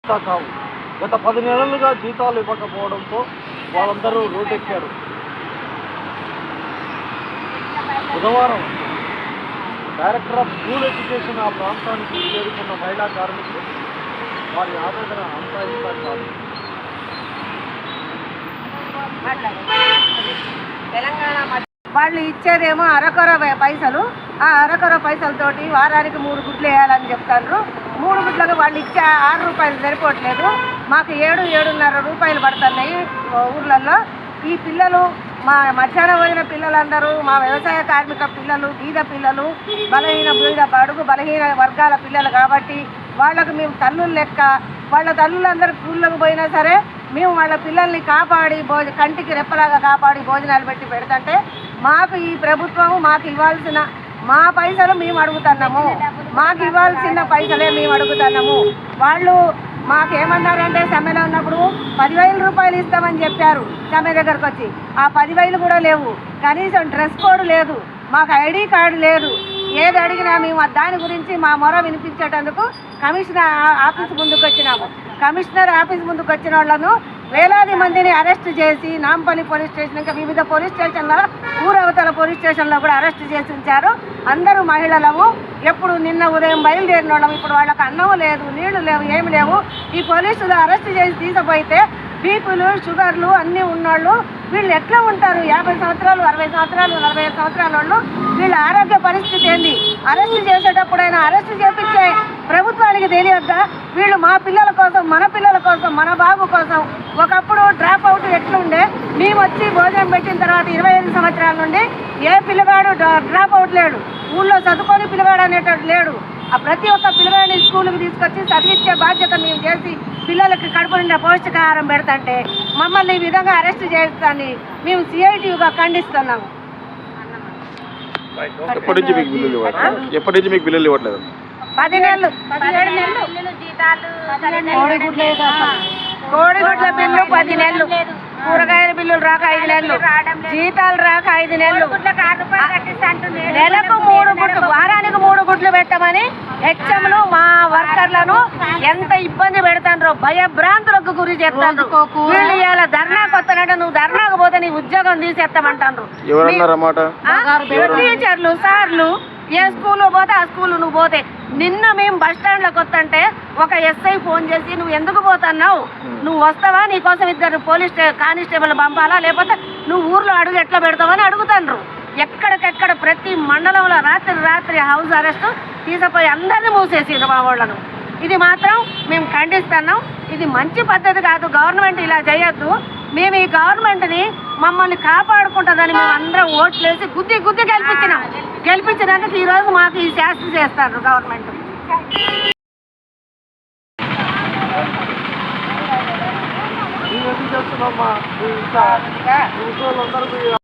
కావు. గత 10 నెలలుగా జీతాలు ఇవ్వకపోవడంతో వాళ్ళందరూ రోడ్డెక్కారు. బుధవారం డైరెక్టర్ ఆఫ్ స్కూల్ ఎడ్యుకేషన్ ఆ ప్రాంతానికి చేరుకున్న మహిళా కార్మికులు వారి ఆవేదన అంతా ఇంతా కాదు. వాళ్ళు ఇచ్చేదేమో అరకొర పైసలు. ఆ అరకొర పైసలతోటి వారానికి 3 గుడ్లు వేయాలని చెప్తారు. 3 గుడ్లకు వాళ్ళు ఇచ్చే 6 రూపాయలు సరిపోవట్లేదు. మాకు 7-7.5 రూపాయలు పడుతున్నాయి ఊర్లలో. ఈ పిల్లలు మా మధ్యాహ్న భోజన పిల్లలందరూ మా వ్యవసాయ కార్మిక పిల్లలు, బీద పిల్లలు, బలహీన వర్గాల పిల్లలు కాబట్టి వాళ్ళకు మేము తల్లులు లెక్క. వాళ్ళ తల్లులందరూ స్కూళ్ళకు పోయినా సరే మేము వాళ్ళ పిల్లల్ని కాపాడి కంటికి రెప్పలాగా కాపాడి భోజనాలు పెట్టి పెడుతుంటే మాకు ఈ ప్రభుత్వము మాకు ఇవ్వాల్సిన మా పైసలు మేము అడుగుతున్నాము. మాకు ఇవ్వాల్సిన పైసలే మేము అడుగుతున్నాము. వాళ్ళు మాకేమన్నారంటే సమ్మెలో ఉన్నప్పుడు 10,000 రూపాయలు ఇస్తామని చెప్పారు. సమ్మె దగ్గరకు వచ్చి ఆ 10,000 కూడా లేవు. కనీసం డ్రెస్ కోడ్ లేదు, మాకు ఐడి కార్డు లేదు. ఏది అడిగినా మేము దాని గురించి మా మొర వినిపించేటందుకు కమిషనర్ ఆఫీస్ ముందుకు వచ్చినాము. కమిషనర్ ఆఫీస్ ముందుకు వచ్చిన వాళ్ళను వేలాది మందిని అరెస్ట్ చేసి నాంపల్లి పోలీస్ స్టేషన్, ఇంకా వివిధ పోలీస్ స్టేషన్లో, ఊరవతల పోలీస్ స్టేషన్లో కూడా అరెస్ట్ చేసి ఉంచారు. అందరూ మహిళలము. ఎప్పుడు నిన్న ఉదయం బయలుదేరిన వాళ్ళము. ఇప్పుడు వాళ్ళకి అన్నం లేదు, నీళ్లు లేవు, ఏమి లేవు. ఈ పోలీసులు అరెస్ట్ చేసి తీసుకుపోయితే బీపీలు, షుగర్లు అన్నీ ఉన్నోళ్ళు వీళ్ళు ఎట్లా ఉంటారు? 50 సంవత్సరాలు, 60 సంవత్సరాలు, 45 సంవత్సరాల వాళ్ళు. వీళ్ళ ఆరోగ్య పరిస్థితి ఏంది? అరెస్ట్ చేసేటప్పుడైనా అరెస్ట్ చేపించే ప్రభుత్వానికి తెలియద్దా? వీళ్ళు మా పిల్లల కోసం, మన పిల్లల కోసం, మన బాబు కోసం. ఒకప్పుడు డ్రాప్ అవుట్ ఎట్లుండే, మేము వచ్చి భోజనం పెట్టిన తర్వాత 25 సంవత్సరాల నుండి ఏ పిల్లగాడు డ్రాప్ అవుట్ లేడు. ఊళ్ళో చదువుకొని పిల్లగాడు అనేటట్టు లేడు. ఆ ప్రతి ఒక్క పిల్లగాడిని స్కూల్కి తీసుకొచ్చి చదివించే బాధ్యత మేము చేసి పిల్లలకి కడుపు నిండా పౌష్టికాహారం పెడతంటే మమ్మల్ని ఈ విధంగా అరెస్ట్ చేస్తాన్ని మేము సిఐటిగా ఖండిస్తున్నాము. ఎప్పటి నుంచి మీకు బిల్లులు ఇవ్వట్లేదు? 10 నెలలు. కోడిగుడ్ల బిల్లు 10 నెలలు, కూరగాయల బిల్లులు రాక 5 నెలలు, జీతాలు రాక 5 నెలలు, నెలకు 3 గుడ్లు, వారానికి 3 గుడ్లు పెట్టమని హెచ్ఎంలు మా వర్కర్లను ఎంత ఇబ్బంది పెడతారో, భయభ్రాంతులకు గురి చేస్తాను. వీళ్ళు ఇలా ధర్నాకు వస్తానంటే నువ్వు ధర్నాకు పోతే నీ ఉద్యోగం తీసేస్తామంటారు. టీచర్లు, సార్లు. ఏ స్కూల్లో పోతే ఆ స్కూల్ నువ్వు పోతే. నిన్న మేము బస్ స్టాండ్లోకి వస్తుంటే ఒక ఎస్ఐ ఫోన్ చేసి నువ్వు ఎందుకు పోతున్నావు, నువ్వు వస్తావా, నీకోసం 2 పోలీస్ కానిస్టేబుల్ పంపాలా, లేకపోతే నువ్వు ఊర్లో అడుగు ఎట్లా పెడతావని అడుగుతాండ్రు. ఎక్కడికెక్కడ ప్రతి మండలంలో రాత్రి హౌస్ అరెస్ట్ తీసుకుపోయి అందరినీ మూసేసిండ్రు మా వాళ్ళను. ఇది మాత్రం మేము ఖండిస్తున్నాం. ఇది మంచి పద్ధతి కాదు. గవర్నమెంట్ ఇలా చేయొద్దు. మేము ఈ గవర్నమెంట్ని మమ్మల్ని కాపాడుకుంటుందని మేము అందరం ఓట్లేసి గుద్ది గెలిపించినందుకు ఈరోజు మాకు ఈ శాస్త్రి చేస్తారు గవర్నమెంట్.